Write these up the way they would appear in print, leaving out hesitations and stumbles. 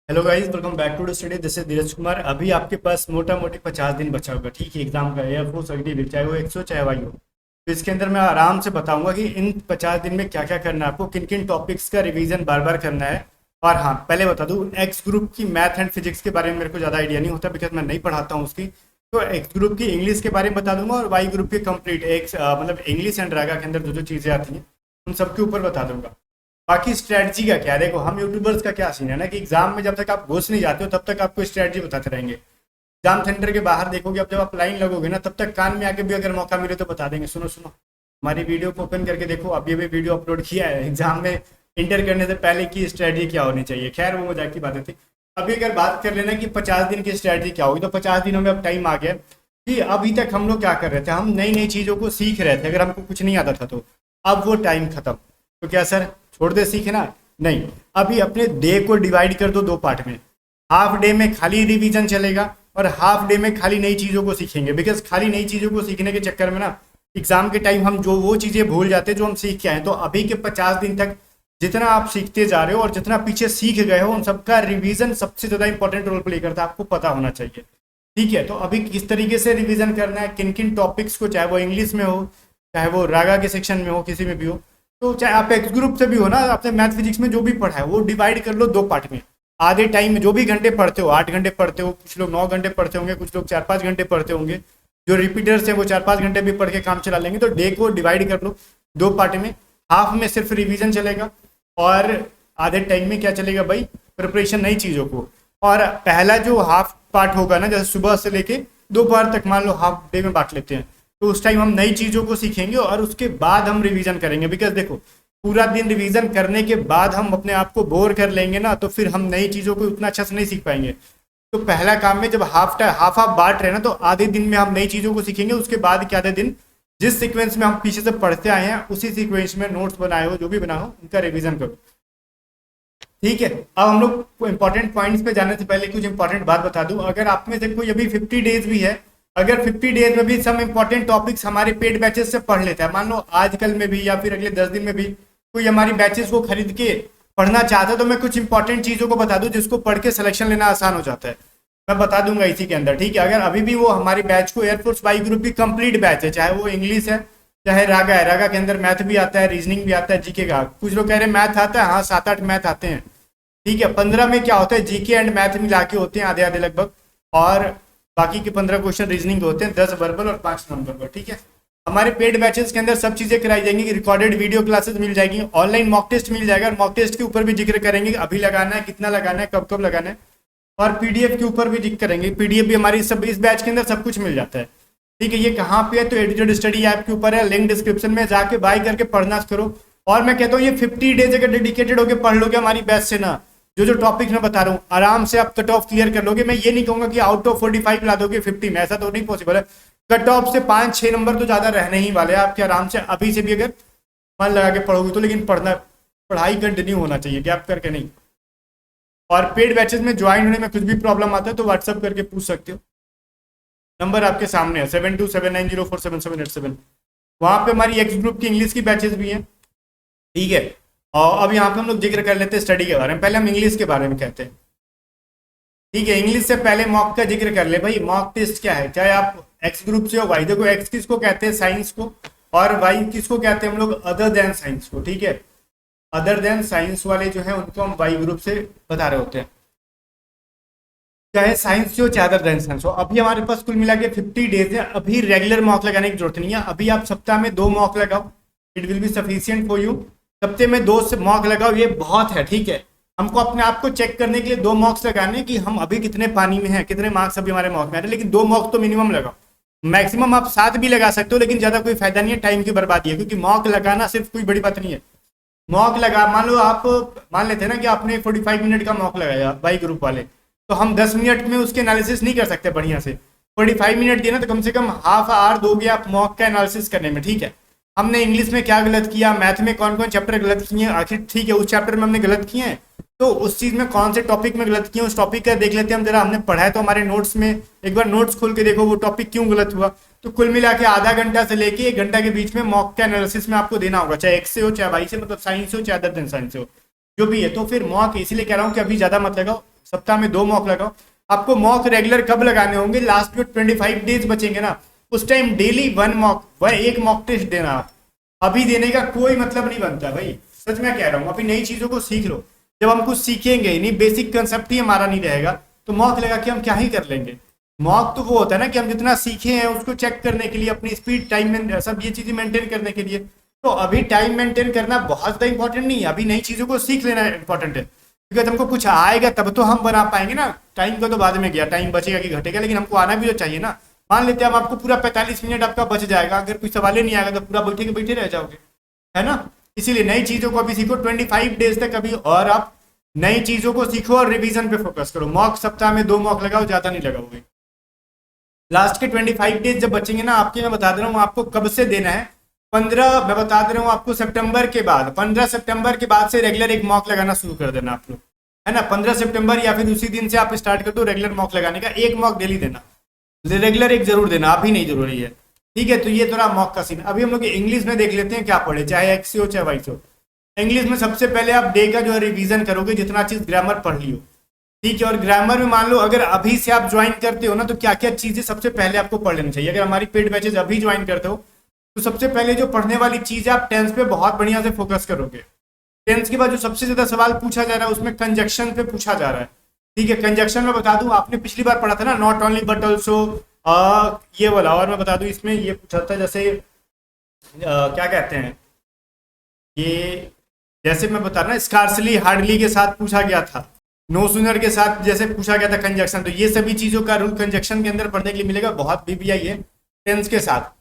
Hello guys, welcome back to the study. This is Dheeraj Kumar. अभी आपके पास मोटा मोटी 50 दिन बचा होगा, ठीक है, एग्जाम का। एयरफोर्स अग्निवीर, चाहे वो एक्सो चाहे वाई हो। तो इसके अंदर मैं आराम से बताऊंगा कि इन 50 दिन में क्या क्या करना है आपको, किन किन टॉपिक्स का रिवीजन बार बार करना है। और हाँ, पहले बता दूं, एक्स ग्रुप की मैथ एंड फिजिक्स के बारे में मेरे को ज़्यादा आइडिया नहीं होता, बिकॉज मैं नहीं पढ़ाता हूँ उसकी। तो एक्स ग्रुप की इंग्लिश के बारे में बता दूंगा, और वाई ग्रुप की कंप्लीट एक मतलब इंग्लिश एंड रागा के अंदर जो जो चीज़ें आती हैं उन सबके ऊपर बता दूंगा। बाकी स्ट्रेटजी का क्या, देखो हम यूट्यूबर्स का क्या सीन है ना कि एग्जाम में जब तक आप घुस नहीं जाते हो तब तक आपको स्ट्रेटजी बताते रहेंगे। एग्जाम सेंटर के बाहर देखोगे, अब जब आप लाइन लगोगे ना तब तक कान में आके भी अगर मौका मिले तो बता देंगे, सुनो सुनो हमारी वीडियो को ओपन करके देखो, अब ये भी वीडियो अपलोड किया है एग्जाम में इंटर करने से पहले की स्ट्रेटजी क्या होनी चाहिए। खैर वो मजाक की बातें थी। अभी अगर बात कर लेना कि 50 दिन की स्ट्रेटजी क्या होगी, तो 50 दिनों में अब टाइम आ गया कि अभी तक हम लोग क्या कर रहे थे, हम नई नई चीज़ों को सीख रहे थे, अगर हमको कुछ नहीं आता था तो। अब वो टाइम खत्म। तो क्या सर छोड़ दे सीखना? नहीं, अभी अपने डे को डिवाइड कर दो दो पार्ट में। हाफ डे में खाली रिवीजन चलेगा और हाफ डे में खाली नई चीज़ों को सीखेंगे, बिकॉज खाली नई चीज़ों को सीखने के चक्कर में ना एग्जाम के टाइम हम जो वो चीज़ें भूल जाते हैं जो हम सीख के आए। तो अभी के 50 दिन तक जितना आप सीखते जा रहे हो और जितना पीछे सीख गए हो उन सबका रिवीजन सबसे ज़्यादा इंपॉर्टेंट रोल प्ले करता है, आपको पता होना चाहिए। ठीक है, तो अभी किस तरीके से रिवीजन करना है, किन किन टॉपिक्स को, चाहे वो इंग्लिश में हो चाहे वो रागा के सेक्शन में हो, किसी में भी हो, तो चाहे आप एक्स ग्रुप से भी हो ना, आपने मैथ फिजिक्स में जो भी पढ़ा है वो डिवाइड कर लो दो पार्ट में। आधे टाइम में जो भी घंटे पढ़ते हो, 8 घंटे पढ़ते हो, कुछ लोग 9 घंटे पढ़ते होंगे, कुछ लोग 4-5 घंटे पढ़ते होंगे, जो रिपीटर्स हैं वो 4-5 घंटे भी पढ़ के काम चला लेंगे। तो डे को डिवाइड कर लो दो पार्ट में। हाफ में सिर्फ रिवीजन चलेगा और आधे टाइम में क्या चलेगा भाई, प्रिपरेशन नई चीज़ों को। और पहला जो हाफ पार्ट होगा ना, जैसे सुबह से लेके दोपहर तक, मान लो हाफ डे में बांट लेते हैं, तो उस टाइम हम नई चीज़ों को सीखेंगे और उसके बाद हम रिवीजन करेंगे। बिकॉज देखो, पूरा दिन रिवीजन करने के बाद हम अपने आप को बोर कर लेंगे ना, तो फिर हम नई चीज़ों को उतना अच्छा से नहीं सीख पाएंगे। तो पहला काम में जब हाफ हाफ बांट रहे हैं ना, तो आधे दिन में हम नई चीज़ों को सीखेंगे, उसके बाद के आधे दिन जिस सीक्वेंस में हम पीछे से पढ़ते आए हैं उसी सीक्वेंस में नोट्स बनाए हो, जो भी बना हो, उनका रिवीजन करो। ठीक है, अब हम लोग इंपॉर्टेंट पॉइंट्स पे जाने से पहले कुछ इंपॉर्टेंट बात बता दूं। अगर आप में से कोई अभी 50 डेज भी है, अगर 50 डेज में भी सम इंपॉर्टेंट टॉपिक्स हमारे पेड बैचेस से पढ़ लेता है, मान लो आजकल में भी या फिर अगले 10 दिन में भी कोई हमारी बैचेस को खरीद के पढ़ना चाहता है, तो मैं कुछ इंपॉर्टेंट चीज़ों को बता दूं जिसको पढ़ के सिलेक्शन लेना आसान हो जाता है। मैं बता दूंगा इसी के अंदर, ठीक है। अगर अभी भी वो हमारी बैच को, एयरफोर्स वाई ग्रुप की कंप्लीट बैच है, चाहे वो इंग्लिश है चाहे रागा है, रागा के अंदर मैथ भी आता है, रीजनिंग भी आता है, जीके का। कुछ लोग कह रहे हैं मैथ आता है, हाँ 7-8 मैथ आते हैं, ठीक है। 15 में क्या होता है, जीके एंड मैथ मिला के होते हैं आधे आधे लगभग, और बाकी के 15 क्वेश्चन रीजनिंग के होते हैं, 10 वर्बल और 5 नॉन वर्बल, ठीक है। हमारे पेड बैचेस के अंदर सब चीज़ें कराई जाएंगी, रिकॉर्डेड वीडियो क्लासेस मिल जाएगी, ऑनलाइन मॉक टेस्ट मिल जाएगा, और मॉक टेस्ट के ऊपर भी जिक्र करेंगे अभी लगाना है, कितना लगाना है, कब कब लगाना है, और पीडीएफ के ऊपर भी जिक्र करेंगे। पीडीएफ भी हमारी सब इस बैच के अंदर सब कुछ मिल जाता है, ठीक है। ये कहाँ पे है, तो एडिटेड स्टडी ऐप के ऊपर है, लिंक डिस्क्रिप्शन में जाके बाय करके पढ़ना करो। और मैं कहता हूँ ये 50 डेज अगर डेडिकेटेड होकर पढ़ लोगे हमारी बैच से ना, जो जो टॉपिक मैं बता रहा हूँ, आराम से आप कट ऑफ क्लियर कर लोगे। मैं ये नहीं कहूंगा कि आउट ऑफ 45 ला दोगे 50 में, ऐसा तो नहीं पॉसिबल है। कट ऑफ से 5-6 नंबर तो ज़्यादा रहने ही वाले हैं आपके, आराम से अभी से भी अगर मन लगा के पढ़ोगे तो। लेकिन पढ़ाई कंटिन्यू होना चाहिए, गैप करके नहीं। और पेड बैचेस में ज्वाइन होने में कुछ भी प्रॉब्लम आता है तो व्हाट्सअप करके पूछ सकते हो, नंबर आपके सामने है 7279047787। वहाँ पे हमारी एक्स ग्रुप की इंग्लिश की बैचेस भी हैं, ठीक है। और अब यहाँ पे हम लोग जिक्र कर लेते हैं स्टडी के बारे में। पहले हम इंग्लिश के बारे में कहते हैं, ठीक है। इंग्लिश से पहले मॉक का जिक्र कर ले भाई। मॉक टेस्ट क्या है, चाहे आप एक्स ग्रुप से हो, वाई, देखो एक्स किसको कहते हैं, साइंस को, और वाई किसको कहते हैं हम लोग, अदर देन साइंस को, ठीक है। अदर देन साइंस वाले जो है उनको हम वाई ग्रुप से बता रहे होते हैं, चाहे साइंस हो चाहे अदर देन साइंस हो। अभी हमारे पास कुल मिला के 50 डेज है, अभी रेगुलर मॉक लगाने की जरूरत नहीं है। अभी आप सप्ताह में 2 मॉक लगाओ, it will be sufficient for you. सप्ते में 2 से मॉक लगाओ, ये बहुत है, ठीक है। हमको अपने आप को चेक करने के लिए 2 मॉक्स लगाने कि हम अभी कितने पानी में हैं, कितने मार्क्स अभी हमारे मॉक में आ रहे हैं। लेकिन 2 मॉक तो मिनिमम लगाओ, मैक्सिमम आप 7 भी लगा सकते हो, लेकिन ज़्यादा कोई फायदा नहीं है, टाइम की बर्बादी है। क्योंकि मॉक लगाना सिर्फ कोई बड़ी बात नहीं है। मॉक लगा, मान लो आप मान लेते हैं ना कि आपने 45 मिनट का मॉक लगाया बाई ग्रुप वाले, तो हम 10 मिनट में उसके एनालिसिस नहीं कर सकते बढ़िया से। 45 मिनट दिए ना, तो कम से कम हाफ आवर दोगे आप मॉक का एनालिसिस करने में, ठीक है। हमने इंग्लिश में क्या गलत किया, मैथ में कौन कौन चैप्टर गलत किए हैं, आखिर ठीक है उस चैप्टर में हमने गलत किए हैं, तो उस चीज़ में कौन से टॉपिक में गलत किए हैं, उस टॉपिक का देख लेते हैं हम जरा। हमने पढ़ा है तो हमारे नोट्स में एक बार नोट्स खोल के देखो वो टॉपिक क्यों गलत हुआ। तो कुल मिला के आधा घंटा से लेके 1 घंटा के बीच में मॉक का एनालिसिस में आपको देना होगा, चाहे एक्स से हो चाहे वाई से, मतलब साइंस हो चाहे अदर देन साइंस हो, जो भी है। तो फिर मॉक इसीलिए कह रहा हूँ कि अभी ज़्यादा मत लगाओ, सप्ताह में 2 मॉक लगाओ। आपको मॉक रेगुलर कब लगाने होंगे, लास्ट जो 25 डेज बचेंगे ना, उस टाइम डेली 1 मॉक टेस्ट देना आप। अभी देने का कोई मतलब नहीं बनता भाई, सच में कह रहा हूँ। अभी नई चीजों को सीख लो, जब हम कुछ सीखेंगे ही नहीं, बेसिक कंसेप्ट ही हमारा नहीं रहेगा, तो मॉक लगा के हम क्या ही कर लेंगे। मॉक तो वो होता है ना कि हम जितना सीखे हैं उसको चेक करने के लिए, अपनी स्पीड, टाइम में सब ये चीजें मेंटेन करने के लिए। तो अभी टाइम मेंटेन करना बहुत ज़्यादा इंपॉर्टेंट नहीं है, अभी नई चीज़ों को सीख लेना इंपॉर्टेंट है, क्योंकि हमको कुछ आएगा तब तो हम बना पाएंगे ना। टाइम का तो बाद में गया, टाइम बचेगा कि घटेगा, लेकिन हमको आना भी तो चाहिए ना। मान लेते हैं हम आपको पूरा 45 मिनट आपका बच जाएगा, अगर कोई सवाल ही नहीं आएगा तो पूरा बैठे के बैठे रह जाओगे, है ना। इसीलिए नई चीज़ों को अभी सीखो 25 डेज तक अभी, और आप नई चीज़ों को सीखो और रिवीजन पे फोकस करो। मॉक सप्ताह में 2 मॉक लगाओ, ज़्यादा नहीं लगाओगे। लास्ट के 25 डेज जब बचेंगे ना आपके, मैं बता दे रहा हूँ आपको कब से देना है। 15, मैं बता दे रहा हूँ आपको, सितंबर के बाद, 15 सितंबर के बाद से रेगुलर एक मॉक लगाना शुरू कर देना आप लोग, है ना। 15 सितंबर या फिर उसी दिन से आप स्टार्ट कर दो रेगुलर मॉक लगाने का। एक मॉक डेली देना, रेगुलर एक जरूर देना, अभी नहीं जरूरी है, ठीक है। तो ये थोड़ा मॉक का सीन। अभी हम लोग इंग्लिश में देख लेते हैं क्या पढ़े, चाहे एक्स हो चाहे वाई हो। इंग्लिश में सबसे पहले आप डे का जो है रिवीजन करोगे, जितना चीज ग्रामर पढ़ लियो, ठीक है। और ग्रामर में मान लो अगर अभी से आप ज्वाइन करते हो ना, तो क्या क्या चीजें सबसे पहले आपको पढ़ लेनी चाहिए। अगर हमारी पेड बैचेज अभी ज्वाइन करते हो, तो सबसे पहले जो पढ़ने वाली चीज है, आप टेंस पे बहुत बढ़िया से फोकस करोगे। टेंस के बाद जो सबसे ज्यादा सवाल पूछा जा रहा है उसमें कंजक्शन पे पूछा जा रहा है, ठीक है। कंजक्शन में बता दूं, आपने पिछली बार पढ़ा था ना, नॉट ओनली बट ऑल्सो, ये वाला। और मैं बता दूं इसमें ये पूछा था, जैसे क्या कहते हैं ये, जैसे मैं बता रहा ना, स्कार्सली हार्डली के साथ पूछा गया था, नो सूनर के साथ जैसे पूछा गया था कंजक्शन। तो ये सभी चीजों का रूल कंजक्शन के अंदर पढ़ने के लिए मिलेगा, बहुत बीबीआई है टेंस के साथ।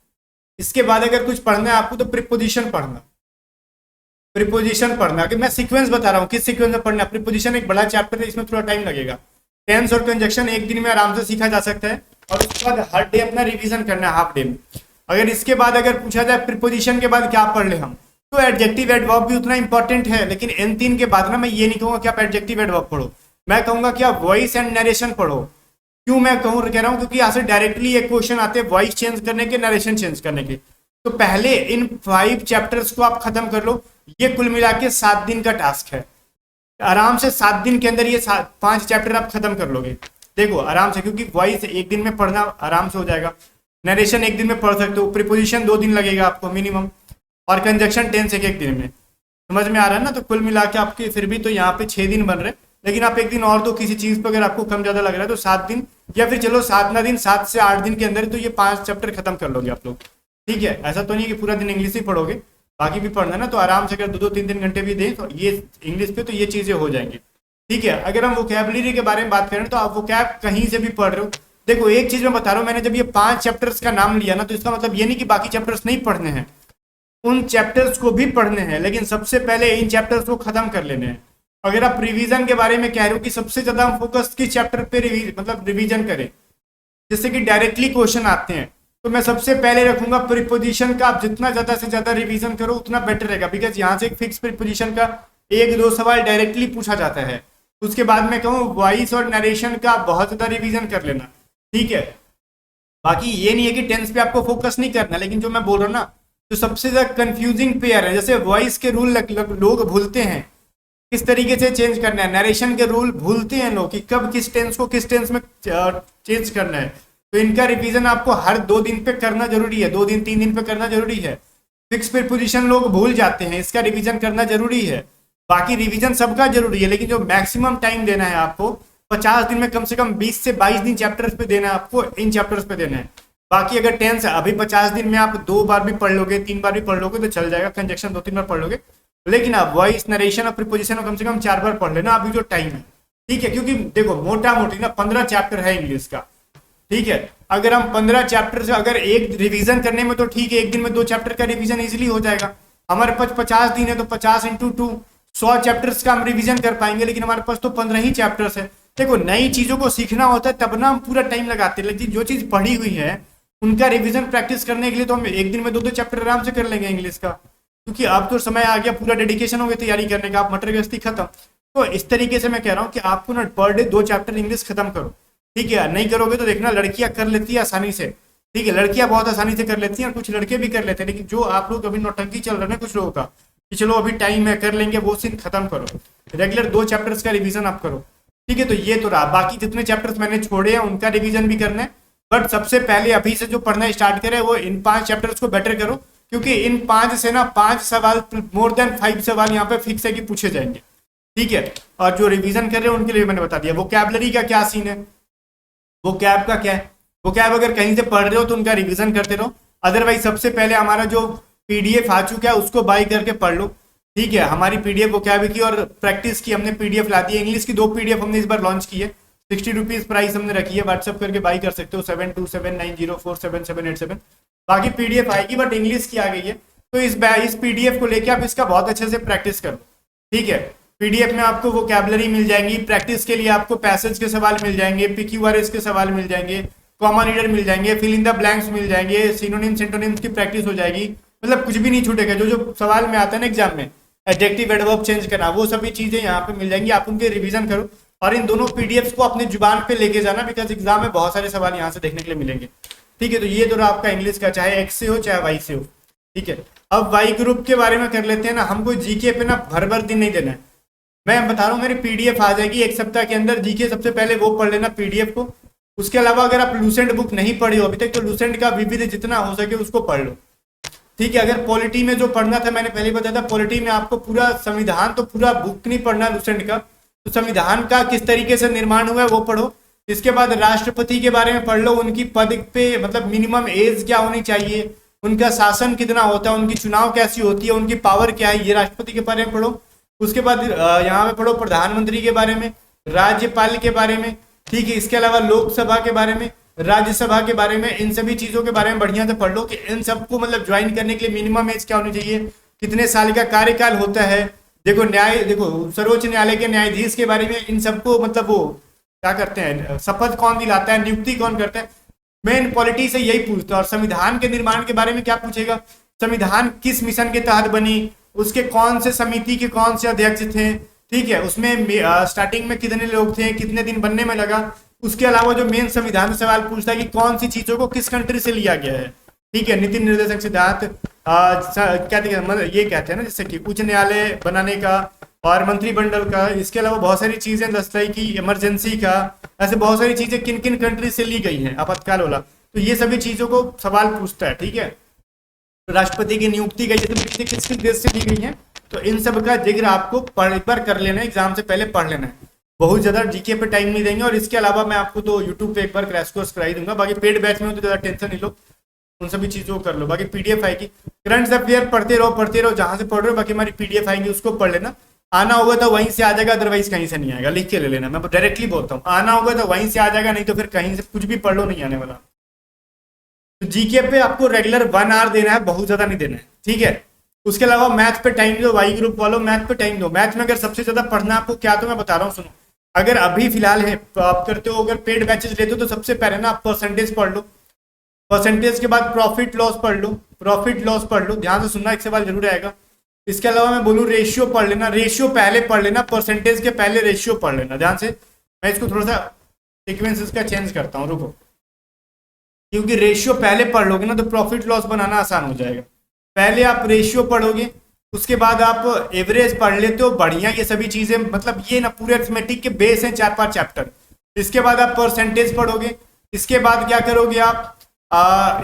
इसके बाद अगर कुछ पढ़ना है आपको तो प्रीपोजिशन पढ़ना, प्रीपोजिशन पढ़ना कि मैं सीक्वेंस बता रहा हूँ किस सीक्वेंस में पढ़ना है। प्रीपोजिशन एक बड़ा चैप्टर है, इसमें थोड़ा टाइम लगेगा। टेंस और कंजक्शन एक दिन में आराम से सीखा जा सकता है, और उसके बाद हर डे अपना रिवीजन करना है हाफ डे में। अगर इसके बाद अगर पूछा जाए प्रीपोजिशन के बाद क्या पढ़ ले हम, तो एडजेक्टिव एडवर्ब भी उतना इंपॉर्टेंट है, लेकिन इन 3 के बाद ना मैं ये नहीं कहूँगा कि आप एडजेक्टिव एडवर्ब पढ़ो, मैं कहूँगा कि आप वॉइस एंड नरेशन पढ़ो। क्यों मैं कह रहा हूँ, क्योंकि यहाँ से डायरेक्टली एक क्वेश्चन आते हैं वॉइस चेंज करने के, नरेशन चेंज करने के। तो पहले इन 5 चैप्टर्स को आप खत्म कर लो। ये कुल मिला के 7 दिन का टास्क है, आराम से 7 दिन के अंदर ये 5 चैप्टर आप खत्म कर लोगे, देखो आराम से। क्योंकि वॉइस एक दिन में पढ़ना आराम से हो जाएगा, नरेशन एक दिन में पढ़ सकते हो, प्रीपोजिशन 2 दिन लगेगा आपको मिनिमम, और कंजक्शन टेंस एक दिन में। समझ में आ रहा है ना। तो कुल मिला के आपके फिर भी तो यहाँ पे 6 दिन बन रहे, लेकिन आप एक दिन और तो किसी चीज पर अगर आपको कम ज्यादा लग रहा है तो 7 दिन, या फिर चलो 7 दिन, 7 से 8 दिन के अंदर तो ये 5 चैप्टर खत्म कर लोगे आप लोग, ठीक है। ऐसा तो नहीं कि पूरा दिन इंग्लिश ही पढ़ोगे, बाकी भी पढ़ना ना। तो आराम से अगर 2-2, 3-3 घंटे भी दें तो ये इंग्लिश पे, तो ये चीजें हो जाएंगी, ठीक है। अगर हम वोकैबुलरी के बारे में बात करें तो आप वोकैब कहीं से भी पढ़ रहे हो, देखो एक चीज मैं बता रहा हूँ, मैंने जब ये 5 चैप्टर्स का नाम लिया ना, तो इसका मतलब ये नहीं कि बाकी चैप्टर्स नहीं पढ़ने हैं, उन चैप्टर्स को भी पढ़ने हैं, लेकिन सबसे पहले इन चैप्टर्स को खत्म कर लेने हैं। अगर आप रिवीजन के बारे में कह रहे हो कि सबसे ज्यादा हम फोकस किस चैप्टर पे रिवीजन करें, जिससे कि डायरेक्टली क्वेश्चन आते हैं, तो मैं सबसे पहले रखूंगा प्रीपोजिशन का। आप जितना ज्यादा से ज्यादा रिवीजन करो उतना बेटर रहेगा, बिकॉज यहाँ से एक फिक्स प्रीपोजिशन का 1-2 सवाल डायरेक्टली पूछा जाता है। उसके बाद मैं कहूँ वॉइस और नरेशन का बहुत ज्यादा रिवीजन कर लेना, ठीक है। बाकी ये नहीं है कि टेंस पे आपको फोकस नहीं करना, लेकिन जो मैं बोल रहा हूँ ना, जो सबसे ज्यादा कंफ्यूजिंग पेयर है, जैसे वॉइस के रूल लोग भूलते हैं किस तरीके से चेंज करना है, नरेशन के रूल भूलते हैं लोग कि कब किस टेंस को किस टेंस में चेंज करना है। तो इनका रिवीजन आपको हर 2 दिन पे करना जरूरी है, 2 दिन 3 दिन पे करना जरूरी है। फिक्स प्रीपोजिशन लोग भूल जाते हैं, इसका रिवीजन करना जरूरी है। बाकी रिवीजन सबका जरूरी है, लेकिन जो मैक्सिमम टाइम देना है आपको 50 दिन में कम से कम 20 से 22 दिन चैप्टर्स पे देना है आपको, इन चैप्टर्स पे देना है। बाकी अगर टेंस अभी 50 दिन में आप 2 बार भी पढ़ लोगे, 3 बार भी पढ़ लोगे तो चल जाएगा, कंजक्शन 2-3 बार पढ़ लोगे, लेकिन आप वॉइस नरेशन और प्रीपोजिशन कम से कम 4 बार पढ़ लेना अभी जो टाइम है, ठीक है। क्योंकि देखो मोटा मोटी ना 15 चैप्टर है इंग्लिश का, ठीक है। अगर हम 15 चैप्टर से अगर एक रिवीजन करने में तो ठीक है, एक दिन में 2 चैप्टर का रिवीजन इजीली हो जाएगा। हमारे पास 50 दिन है तो 50 × 2 100 चैप्टर्स का हम रिवीजन कर पाएंगे, लेकिन हमारे पास तो 15 ही चैप्टर्स है। देखो नई चीजों को सीखना होता है तब ना हम पूरा टाइम लगाते हैं, लेकिन जो चीज पढ़ी हुई है उनका रिवीजन प्रैक्टिस करने के लिए तो हम एक दिन में 2-2 चैप्टर आराम से कर लेंगे इंग्लिश का, क्योंकि अब तो समय आ गया, पूरा डेडिकेशन हो गया तैयारी करने का, आप मटर गश्ती खत्म। तो इस तरीके से मैं कह रहा हूँ कि आपको ना पर डे 2 चैप्टर इंग्लिश खत्म करो, ठीक है। नहीं करोगे तो देखना लड़कियां कर लेती है आसानी से, ठीक है। लड़कियां बहुत आसानी से कर लेती हैं और कुछ लड़के भी कर लेते हैं, लेकिन जो आप लोग अभी नौटंकी चल रहे हैं कुछ लोगों का कि चलो अभी टाइम है कर लेंगे, वो सीन खत्म करो। रेगुलर 2 चैप्टर्स का रिवीजन आप करो, ठीक है, तो ये तो रहा। बाकी जितने चैप्टर्स मैंने छोड़े हैं उनका रिवीजन भी करना है, बट सबसे पहले अभी से जो पढ़ना स्टार्ट करें वो इन 5 चैप्टर्स को बेटर करो, क्योंकि इन 5 से ना 5 सवाल, मोर देन 5 सवाल यहाँ पे फिक्स है कि पूछे जाएंगे। ठीक है, और जो रिवीजन कर रहे हैं उनके लिए मैंने बता दिया। वोकैबुलरी का क्या सीन है, वोकैब का क्या है, वोकैब अगर कहीं से पढ़ रहे हो तो उनका रिवीजन करते रहो, अदरवाइज सबसे पहले हमारा जो पीडीएफ आ चुका है उसको बाय करके पढ़ लो। ठीक है, हमारी पीडीएफ वोकैब की और प्रैक्टिस की हमने पीडीएफ ला दी है। इंग्लिश की 2 पीडीएफ हमने इस बार लॉन्च की है, 60 रुपीज प्राइस हमने रखी है, व्हाट्सएप करके बाई कर सकते हो 7279047787। बाकी पीडीएफ आएगी बट इंग्लिश की आ गई है, तो इस पीडीएफ को लेके आप इसका बहुत अच्छे से प्रैक्टिस करो। ठीक है, पीडीएफ में आपको वोकैबुलरी मिल जाएंगी, प्रैक्टिस के लिए आपको पैसेज के सवाल मिल जाएंगे, पीक्यूआरएस के सवाल मिल जाएंगे, कॉमन रीडर मिल जाएंगे, फिल इन द ब्लैंक्स मिल जाएंगे, सिनोनिम सिंटोनिम्स की प्रैक्टिस हो जाएगी, मतलब कुछ भी नहीं छूटेगा। जो जो सवाल में आता है ना एग्जाम में, एडजेक्टिव एडवर्ब चेंज करना, वो सभी चीजें यहाँ पे मिल जाएंगी, आप उनके रिवीजन करो और इन दोनों पीडीएफ को अपने जुबान पे लेके जाना, बिकॉज एग्जाम में बहुत सारे सवाल यहाँ से देखने के लिए मिलेंगे। ठीक है, तो ये तो आपका इंग्लिश का, चाहे एक्स से हो चाहे वाई से हो। ठीक है, अब वाई ग्रुप के बारे में कर लेते हैं ना। हमको जीके पे ना भर भर दिन नहीं देना है, मैं बता रहा हूँ मेरी पीडीएफ आ जाएगी एक सप्ताह के अंदर। जीके सबसे पहले वो पढ़ लेना पीडीएफ को, उसके अलावा अगर आप लूसेंट बुक नहीं पढ़े हो अभी तक तो लूसेंट का विविध जितना हो सके उसको पढ़ लो। ठीक है, अगर पॉलिटी में जो पढ़ना था मैंने पहले बताया था, पॉलिटी में आपको पूरा संविधान, तो पूरा बुक नहीं पढ़ना लूसेंट का, तो संविधान का किस तरीके से निर्माण हुआ है वो पढ़ो। इसके बाद राष्ट्रपति के बारे में पढ़ लो, उनकी पद पे मतलब मिनिमम एज क्या होनी चाहिए, उनका शासन कितना होता है, उनकी चुनाव कैसी होती है, उनकी पावर क्या है, ये राष्ट्रपति के बारे में पढ़ो। उसके बाद यहाँ पे पढ़ो प्रधानमंत्री के बारे में, राज्यपाल के बारे में। ठीक है, इसके अलावा लोकसभा के बारे में, राज्यसभा के बारे में, इन सभी चीजों के बारे में बढ़िया से पढ़ लो कि इन सबको मतलब ज्वाइन करने के लिए मिनिमम एज क्या होनी चाहिए, कितने साल का कार्यकाल होता है। देखो देखो सर्वोच्च न्यायालय के न्यायाधीश के बारे में, इन सबको मतलब वो क्या करते हैं, शपथ कौन दिलाता है, नियुक्ति कौन करता है, मेन पॉलिटी से यही पूछता है। और संविधान के निर्माण के बारे में क्या पूछेगा, संविधान किस मिशन के तहत बनी, उसके कौन से समिति के कौन से अध्यक्ष थे। ठीक है, उसमें स्टार्टिंग में कितने लोग थे, कितने दिन बनने में लगा। उसके अलावा जो मेन संविधान सवाल पूछता है कि कौन सी चीजों को किस कंट्री से लिया गया है। ठीक है, नीति निर्देशक सिद्धांत क्या मतलब ये कहते हैं ना, जैसे कि उच्च न्यायालय बनाने का और मंत्रिमंडल का। इसके अलावा बहुत सारी चीजें दस्ताई की, इमरजेंसी का, ऐसे बहुत सारी चीजें किन किन कंट्री से ली गई हैं, आपातकाल वाला, तो ये सभी चीजों को सवाल पूछता है। ठीक है, राष्ट्रपति की नियुक्ति का ये सब किस किस देश से ली गई है, तो इन सब का जिक्र आपको एक बार कर लेना है, एग्जाम से पहले पढ़ लेना है। बहुत ज्यादा जीके पे टाइम नहीं देंगे। और इसके अलावा मैं आपको तो यूट्यूब पे एक बार क्रैश कोर्स कराई दूंगा, बाकी पेड बैच में हो तो ज्यादा टेंशन नहीं लो, उन सभी चीजों को कर लो। बाकी पीडीएफ आएगी, करंट अफेयर पढ़ते रहो जहां से पढ़ रहे हो, बाकी हमारी पीडीएफ आएगी उसको पढ़ लेना। आना होगा तो वहीं से आ जाएगा, अदरवाइज कहीं से नहीं आएगा, लिख के ले लेना। मैं डायरेक्टली बोलता हूँ, आना होगा तो वहीं से आ जाएगा, नहीं तो फिर कहीं से कुछ भी पढ़ लो, नहीं आने वाला। तो जीके पे आपको रेगुलर 1 आवर देना है, बहुत ज्यादा नहीं देना है। ठीक है, उसके अलावा मैथ पे टाइम दो, वाई ग्रुप वालों मैथ पे टाइम दो। मैथ में अगर सबसे ज्यादा पढ़ना आपको क्या, तो मैं बता रहा हूँ सुनो। अगर अभी फिलहाल है आप करते हो, अगर पेड बैचेस लेते हो तो सबसे पहले ना आप परसेंटेज पढ़ लो, परसेंटेज के बाद प्रॉफिट लॉस पढ़ लो, प्रॉफिट लॉस पढ़ लो, ध्यान से सुनना, एक सवाल जरूर आएगा। इसके अलावा मैं बोलूँ रेशियो पढ़ लेना, रेशियो पहले पढ़ लेना, परसेंटेज के पहले रेशियो पढ़ लेना ध्यान से। मैं इसको थोड़ा सा सीक्वेंस इसका चेंज करता हूँ, रुको, क्योंकि रेशियो पहले पढ़ लोगे ना तो प्रॉफिट लॉस बनाना आसान हो जाएगा। पहले आप रेशियो पढ़ोगे, उसके बाद आप एवरेज पढ़ लेते हो, बढ़िया, ये सभी चीजें मतलब ये ना पूरे अरिथमेटिक के बेस हैं 4-5 चैप्टर। इसके बाद आप परसेंटेज पढ़ोगे, इसके बाद क्या करोगे आप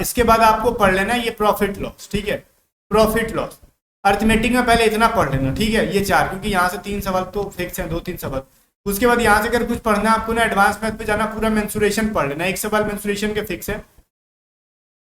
इसके बाद आपको पढ़ लेना ये प्रॉफिट लॉस। ठीक है, प्रॉफिट लॉस अरिथमेटिक में पहले इतना पढ़ लेना। ठीक है, ये 4, क्योंकि यहाँ से 3 सवाल तो फिक्स हैं, 2-3 सवाल। उसके बाद यहाँ से अगर कुछ पढ़ना आपको ना एडवांस मैथ पे जाना, पूरा मेंसुरेशन पढ़ लेना, 1 सवाल मेंसुरेशन के फिक्स है।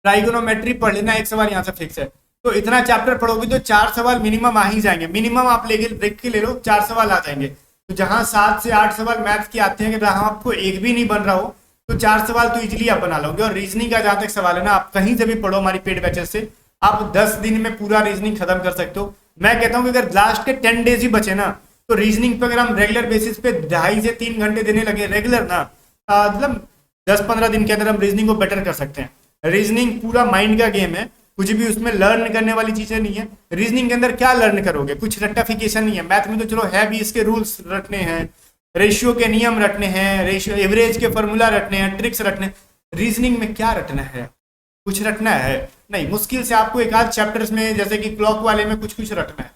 ट्राइगोनोमेट्री पढ़ लेना, 1 सवाल यहाँ से फिक्स है। तो इतना चैप्टर पढ़ोगे तो 4 सवाल मिनिमम आ ही जाएंगे, मिनिमम आप देख के ले लो 4 सवाल आ जाएंगे। तो जहां 7 से 8 सवाल मैथ के आते हैं, जहां आपको एक भी नहीं बन रहा हो तो 4 सवाल तो इजीली आप बना लोगे। और रीजनिंग का जहां तक सवाल है ना, आप कहीं से भी पढ़ो हमारी पेड बैचेस से, आप 10 दिन में पूरा रीजनिंग खत्म कर सकते हो। मैं कहता हूँ कि अगर लास्ट के 10 डेज ही बचे ना, तो रीजनिंग पे अगर हम रेगुलर बेसिस पे 2.5 से 3 घंटे देने लगे रेगुलर ना, मतलब 10-15 दिन के अंदर हम रीजनिंग को बेटर कर सकते हैं। रीजनिंग पूरा माइंड का गेम है, कुछ भी उसमें लर्न करने वाली चीजें नहीं है। रीजनिंग के अंदर क्या लर्न करोगे, कुछ रट्टाफिकेशन नहीं है। मैथ में तो चलो है भी, इसके रूल्स रटने हैं, रेशियो के नियम रटने हैं, रेशियो एवरेज के फॉर्मूला रटने हैं, ट्रिक्स रटने। रीजनिंग में क्या रटना है, कुछ रटना है नहीं। मुश्किल से आपको एक आध चैप्टर्स में, जैसे कि क्लॉक वाले में कुछ कुछ रटना है।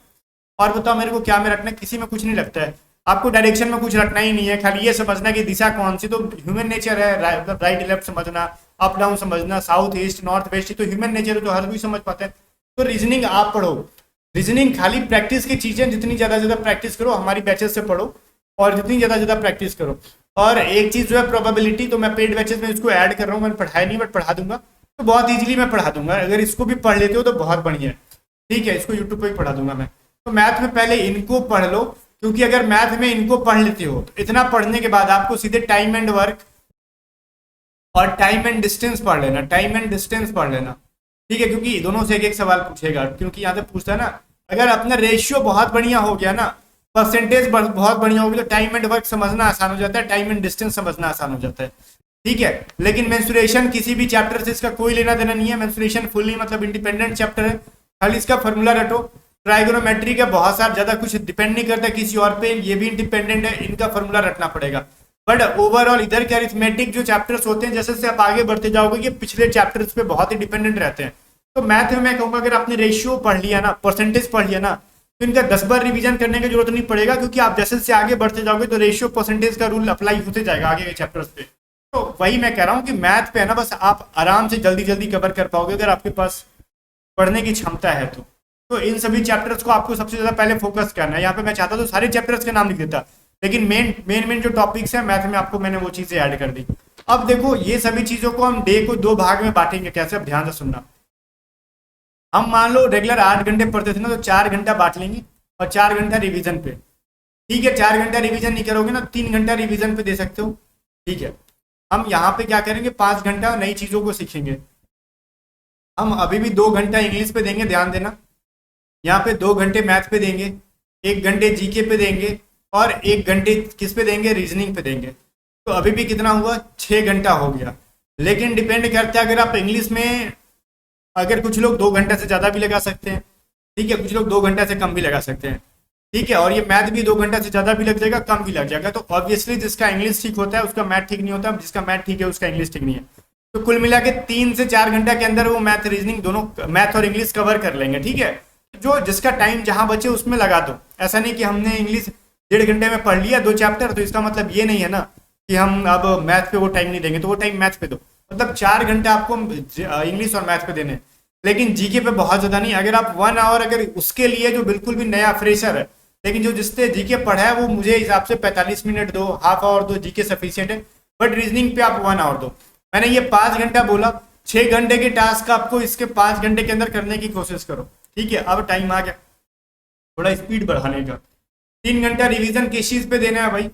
और बताओ मेरे को क्या में रटना है, किसी में कुछ नहीं लगता है। आपको डायरेक्शन में कुछ रखना ही नहीं है, खाली ये समझना कि दिशा कौन सी, तो ह्यूमन नेचर है, राइट लेफ्ट समझना, अप डाउन समझना, साउथ ईस्ट नॉर्थ वेस्ट, तो ह्यूमन नेचर है, तो हर कोई समझ पाता है। तो रीजनिंग आप पढ़ो, रीजनिंग खाली प्रैक्टिस की चीजें, जितनी ज्यादा प्रैक्टिस करो, हमारी बैचेस से पढ़ो और जितनी ज्यादा प्रैक्टिस करो। और एक चीज जो है प्रोबेबिलिटी, तो मैं पेड बैचेस में इसको ऐड कर रहा हूँ, मैंने पढ़ाया नहीं बट पढ़ा दूंगा, तो बहुत इजीली मैं पढ़ा दूंगा। अगर इसको भी पढ़ लेते हो तो बहुत बढ़िया है, ठीक है, इसको यूट्यूब पे ही पढ़ा दूंगा मैं। तो मैथ में पहले इनको पढ़ लो, क्योंकि अगर मैथ में इनको पढ़ लेते हो तो इतना पढ़ने के बाद आपको सीधे टाइम एंड वर्क और टाइम एंड डिस्टेंस पढ़ लेना, टाइम एंड डिस्टेंस पढ़ लेना, ठीक है, क्योंकि दोनों से एक एक सवाल पूछेगा, क्योंकि यहाँ से पूछता है ना, अगर अपना रेशियो बहुत बढ़िया हो गया ना, परसेंटेज बहुत बढ़िया होगी, तो टाइम एंड वर्क समझना आसान हो जाता है, टाइम एंड डिस्टेंस समझना आसान हो जाता है, ठीक है। लेकिन मेंसुरेशन किसी भी चैप्टर से इसका कोई लेना देना नहीं है, मेंसुरेशन फुली मतलब इंडिपेंडेंट चैप्टर है, खाली इसका फॉर्मूला रटो। ट्राइगोनोमेट्री का बहुत सारा ज्यादा कुछ डिपेंड नहीं करता किसी और पे, ये भी इंडिपेंडेंट है, इनका फॉर्मूला रटना पड़ेगा। बट ओवरऑल इधर के अरिथमेटिक जो चैप्टर्स होते हैं, जैसे जैसे आप आगे बढ़ते जाओगे, ये पिछले चैप्टर्स पे बहुत ही डिपेंडेंट रहते हैं। तो मैथ में मैं कहूँगा अगर आपने रेशियो पढ़ लिया ना, परसेंटेज पढ़ लिया ना, तो इनका 10 बार रिवीजन करने की जरूरत नहीं पड़ेगा, क्योंकि आप जैसे से आगे बढ़ते जाओगे तो रेशियो परसेंटेज का रूल अप्लाई होते जाएगा आगे के चैप्टर्स पे। तो वही मैं कह रहा हूँ कि मैथ पे है ना, बस आप आराम से जल्दी जल्दी कवर कर पाओगे अगर आपके पास पढ़ने की क्षमता है तो इन सभी चैप्टर्स को आपको सबसे ज्यादा पहले फोकस करना है। यहाँ पे मैं चाहता तो सारे चैप्टर्स के नाम लिख देता, लेकिन मेन जो टॉपिक्स है मैथ में, आपको मैंने वो चीजें ऐड कर दी। अब देखो, ये सभी चीजों को हम डे को 2 भाग में बांटेंगे, कैसे, अब ध्यान से सुनना। हम मान लो रेगुलर 8 घंटे पढ़ते थे ना, तो 4 घंटा बांट लेंगे और 4 घंटा रिवीजन पे, ठीक है। 4 घंटा रिवीजन नहीं करोगे ना, 3 घंटा रिवीजन पे दे सकते हो, ठीक है। हम यहाँ पे क्या करेंगे, 5 घंटा नई चीजों को सीखेंगे। हम अभी भी 2 घंटा इंग्लिश पे देंगे, ध्यान देना, यहाँ पे 2 घंटे मैथ पे देंगे, 1 घंटे जीके पे देंगे और 1 घंटे किस पे देंगे, रीजनिंग पे देंगे। तो अभी भी कितना हुआ, 6 घंटा हो गया। लेकिन डिपेंड करता है, अगर आप इंग्लिश में, अगर कुछ लोग 2 घंटे से ज़्यादा भी लगा सकते हैं, ठीक है, कुछ लोग 2 घंटे से कम भी लगा सकते हैं, ठीक है। और ये मैथ भी 2 घंटा से ज़्यादा भी लग जाएगा, कम भी लग जाएगा। तो ऑब्वियसली जिसका इंग्लिश ठीक होता है उसका मैथ ठीक नहीं होता, जिसका मैथ ठीक है उसका इंग्लिश ठीक नहीं है। तो कुल मिला के 3 से 4 घंटा के अंदर वो मैथ रीजनिंग दोनों, मैथ और इंग्लिश कवर कर लेंगे, ठीक है। जो जिसका टाइम जहां बचे उसमें लगा दो। ऐसा नहीं कि हमने इंग्लिश 1.5 घंटे में पढ़ लिया 2 चैप्टर, तो इसका मतलब ये नहीं है ना कि हम अब मैथ पे वो टाइम नहीं देंगे, तो वो टाइम मैथ पे दो। मतलब 4 घंटे आपको इंग्लिश और मैथ पे देने, लेकिन जीके पे बहुत ज्यादा नहीं। अगर आप 1 आवर, अगर उसके लिए जो बिल्कुल भी नया फ्रेशर है, लेकिन जो जिससे जीके पढ़ा है, वो मुझे हिसाब से 45 मिनट दो, हाफ आवर दो, जीके सफिशियंट है। बट रीजनिंग पे आप 1 आवर दो। मैंने ये 5 घंटा बोला, 6 घंटे के टास्क आपको इसके 5 घंटे के अंदर करने की कोशिश करो, ठीक है। अब टाइम आ गया थोड़ा स्पीड बढ़ाने का। 3 घंटा रिवीजन किस चीज पे देना है भाई,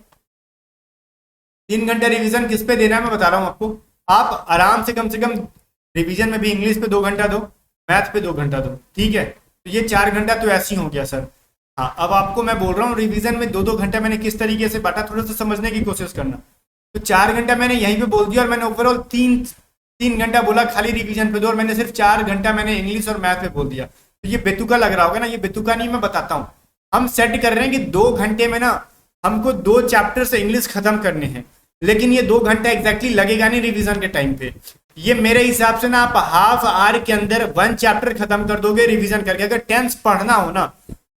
3 घंटा रिवीजन किस पे देना है मैं बता रहा हूँ आपको। आप आराम से कम रिवीजन में भी इंग्लिश पे 2 घंटा दो, मैथ पे 2 घंटा दो, ठीक है। तो ये 4 घंटा तो ऐसे ही हो गया सर। हाँ, अब आपको मैं बोल रहा हूँ रिवीजन में 2-2 घंटा मैंने किस तरीके से बांटा, थोड़ा सा समझने की कोशिश करना। तो 4 घंटा मैंने यहीं पे बोल दिया, और मैंने ओवरऑल 3 घंटा बोला खाली रिवीजन पे दो, और मैंने सिर्फ 4 घंटा मैंने इंग्लिश और मैथ पे बोल दिया। तो ये बेतुका लग रहा होगा ना, ये बेतुका नहीं, मैं बताता हूँ। हम सेट कर रहे हैं कि 2 घंटे में ना हमको 2 चैप्टर से इंग्लिश खत्म करने हैं, लेकिन ये 2 घंटा एग्जैक्टली लगेगा नहीं रिवीजन के टाइम पे। ये मेरे हिसाब से ना आप हाफ आवर के अंदर 1 चैप्टर खत्म कर दोगे रिवीजन करके। अगर टेंस पढ़ना हो ना,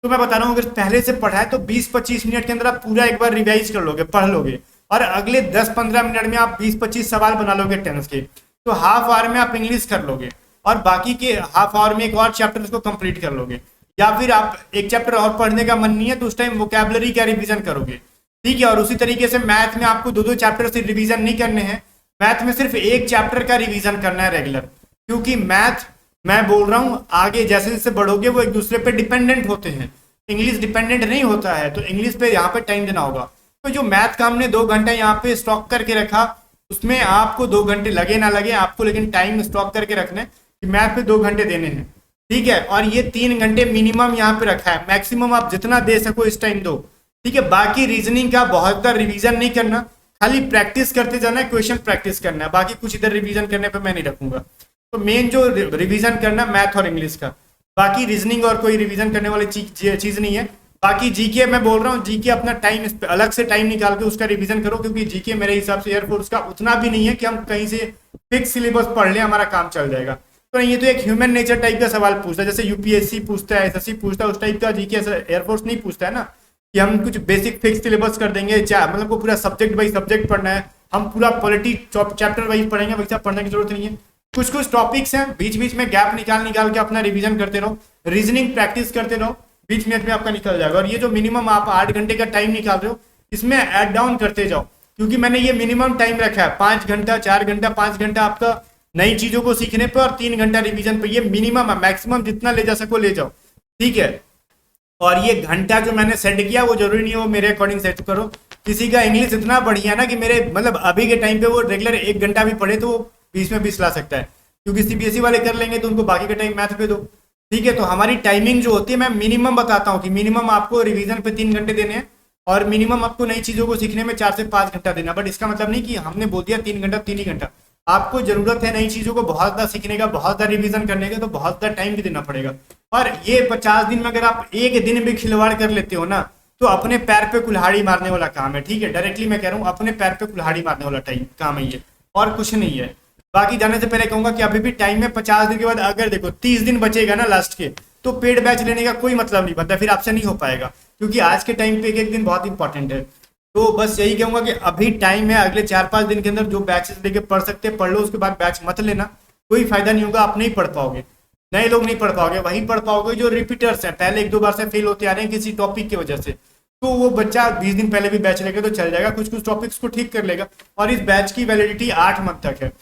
तो मैं बता रहा हूँ, अगर पहले से पढ़ा है तो 20-25 मिनट के अंदर आप पूरा एक बार रिवाइज कर लोगे, पढ़ लोगे, और अगले 10-15 मिनट में आप 20-25 सवाल बना लोगे टेंस के। तो हाफ आवर में आप इंग्लिश कर लोगे, और बाकी के हाफ आवर में एक और चैप्टर को कंप्लीट कर लोगे। या फिर आप एक चैप्टर और पढ़ने का मन नहीं है, तो उस टाइम वोकैबुलरी का रिवीजन करोगे, ठीक है। और उसी तरीके से मैथ में आपको 2-2 चैप्टर से रिवीजन नहीं करने हैं, मैथ में सिर्फ 1 चैप्टर का रिवीजन करना है रेगुलर। क्योंकि मैथ, मैं बोल रहा हूँ, आगे जैसे जैसे बढ़ोगे वो एक दूसरे पे डिपेंडेंट होते हैं, इंग्लिश डिपेंडेंट नहीं होता है, तो इंग्लिश पे यहाँ पे टाइम देना होगा। तो जो मैथ का हमने 2 घंटा यहाँ पे स्टॉक करके रखा, उसमें आपको 2 घंटे लगे ना लगे आपको, लेकिन टाइम स्टॉक करके रखने कि मैथ पे 2 घंटे देने हैं, ठीक है। और ये 3 घंटे मिनिमम यहाँ पे रखा है, मैक्सिमम आप जितना दे सको इस टाइम दो, ठीक है। बाकी रीजनिंग का बहुत ज़्यादा रिवीजन नहीं करना, खाली प्रैक्टिस करते जाना है, क्वेश्चन प्रैक्टिस करना है, बाकी कुछ इधर रिवीजन करने पे मैं नहीं रखूंगा। तो मेन जो रिवीजन करना मैथ और इंग्लिश का, बाकी रीजनिंग और कोई रिवीजन करने वाली चीज नहीं है। बाकी जीके मैं बोल रहा हूँ, जीके अपना टाइम अलग से टाइम निकाल के उसका रिवीजन करो, क्योंकि जीके मेरे हिसाब से एयरफोर्स का उतना भी नहीं है कि हम कहीं से फिक्स सिलेबस पढ़ लें हमारा काम चल जाएगा। तो ये तो एक ह्यूमन नेचर टाइप का सवाल पूछता है, जैसे यूपीएससी पूछता है, एसएससी पूछता है, उस टाइप का जीके एयरफोर्स नहीं पूछता है ना। कि हम कुछ बेसिक फिक्स सिलेबस कर देंगे, मतलब को पूरा सब्जेक्ट वाइज सब्जेक्ट पढ़ना है, हम पूरा पॉलिटी चैप्टर वाइज पढ़ेंगे, वैसा पढ़ने की जरूरत नहीं है। कुछ कुछ टॉपिक्स हैं, बीच बीच में गैप निकाल निकाल के अपना रिवीजन करते रहो, रीजनिंग प्रैक्टिस करते रहो, बीच में आपका निकल जाएगा। और ये जो मिनिमम आप 8 घंटे का टाइम निकाल रहे हो, इसमें ऐड डाउन करते जाओ, क्योंकि मैंने ये मिनिमम टाइम रखा है 5 घंटा, 4 घंटा, 5 घंटा आपका नई चीजों को सीखने पे और 3 घंटा रिवीजन पे। ये मिनिमम है, मैक्सिमम जितना ले जा सको ले जाओ, ठीक है। और ये घंटा जो मैंने सेट किया वो जरूरी नहीं है वो मेरे अकॉर्डिंग सेट करो। किसी का इंग्लिश इतना बढ़िया ना कि मेरे मतलब अभी के टाइम पे वो रेगुलर 1 घंटा भी पढ़े तो वो 20 में 20 ला सकता है, क्योंकि सीबीएसई वाले कर लेंगे तो उनको बाकी का टाइम मैथ पे दो, ठीक है। तो हमारी टाइमिंग जो होती है, मैं मिनिमम बताता हूँ कि मिनिमम आपको रिवीजन पे 3 घंटे देने हैं और मिनिमम आपको नई चीजों को सीखने में 4 से 5 घंटा देना। बट इसका मतलब नहीं कि हमने बोल दिया 3 घंटा 3 ही घंटा। आपको जरूरत है नई चीजों को बहुत ज्यादा सीखने का, बहुत ज्यादा रिवीजन करने का, तो बहुत ज्यादा टाइम भी देना पड़ेगा। और ये 50 दिन में अगर आप एक दिन भी खिलवाड़ कर लेते हो ना, तो अपने पैर पे कुल्हाड़ी मारने वाला काम है, ठीक है। डायरेक्टली मैं कह रहा हूँ, अपने पैर पे कुल्हाड़ी मारने वाला काम है ये, और कुछ नहीं है। बाकी जाने से पहले कहूंगा कि अभी भी टाइम है। 50 दिन के बाद अगर देखो 30 दिन बचेगा ना लास्ट के, तो पेड बैच लेने का कोई मतलब नहीं बनता, फिर आपसे नहीं हो पाएगा, क्योंकि आज के टाइम पे एक एक दिन बहुत इंपॉर्टेंट है। तो बस यही कहूंगा कि अभी टाइम है, अगले 4-5 दिन के अंदर जो बैचेस लेके पढ़ सकते हैं पढ़ लो, उसके बाद बैच मत लेना, कोई फायदा नहीं होगा, आप नहीं पढ़ पाओगे, नए लोग नहीं पढ़ पाओगे, वही पढ़ पाओगे जो रिपीटर्स हैं, पहले 1-2 बार से फेल होते आ रहे हैं किसी टॉपिक की वजह से। तो वो बच्चा 20 दिन पहले भी बैच लेगा तो चल जाएगा, कुछ कुछ टॉपिक्स को ठीक कर लेगा। और इस बैच की वैलिडिटी 8 मंथ तक है।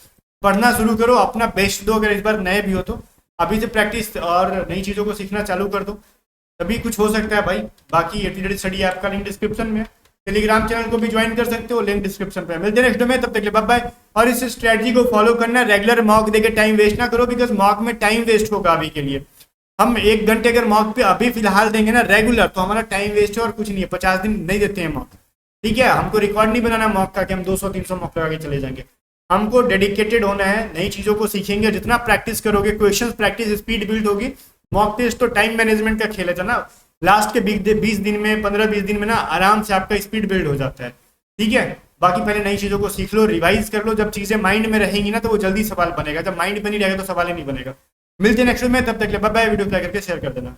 पढ़ना शुरू करो, अपना बेस्ट दो, अगर इस बार नए भी हो तो अभी से प्रैक्टिस और नई चीज़ों को सीखना चालू कर दो, तभी कुछ हो सकता है भाई। बाकी एटीट्यूड स्टडी ऐप का लिंक डिस्क्रिप्शन में, टेलीग्राम चैनल को भी ज्वाइन कर सकते हो, लिंक डिस्क्रिप्शन पे। मिलते हैं नेक्स्ट में, तब तक के बाय बाय। और इस स्ट्रेटजी को फॉलो करना, रेगुलर मॉक देके टाइम वेस्ट ना करो, बिकॉज मॉक में टाइम वेस्ट होगा अभी के लिए। हम 1 घंटे अगर मॉक पे अभी फिलहाल देंगे ना रेगुलर, तो हमारा टाइम वेस्ट है और कुछ नहीं है। 50 दिन नहीं देते हैं मॉक, ठीक है। हमको रिकॉर्ड नहीं बनाना मॉक का कि हम 200-300 मॉक लगा के चले जाएंगे। हमको डेडिकेटेड होना है, नई चीज़ों को सीखेंगे, जितना प्रैक्टिस करोगे, क्वेश्चन प्रैक्टिस, स्पीड बिल्ड होगी। मॉक टेस्ट तो टाइम मैनेजमेंट का खेल है ना, लास्ट के 20 दिन में, 15-20 दिन में ना आराम से आपका स्पीड बिल्ड हो जाता है, ठीक है। बाकी पहले नई चीज़ों को सीख लो, रिवाइज कर लो, जब चीज़ें माइंड में रहेंगी ना तो वो जल्दी सवाल बनेगा, जब माइंड में नहीं रहेगा तो सवाल ही नहीं बनेगा। मिलते हैं नेक्स्ट में, तब तक बाय बाय। वीडियो लाइक करके शेयर कर देना।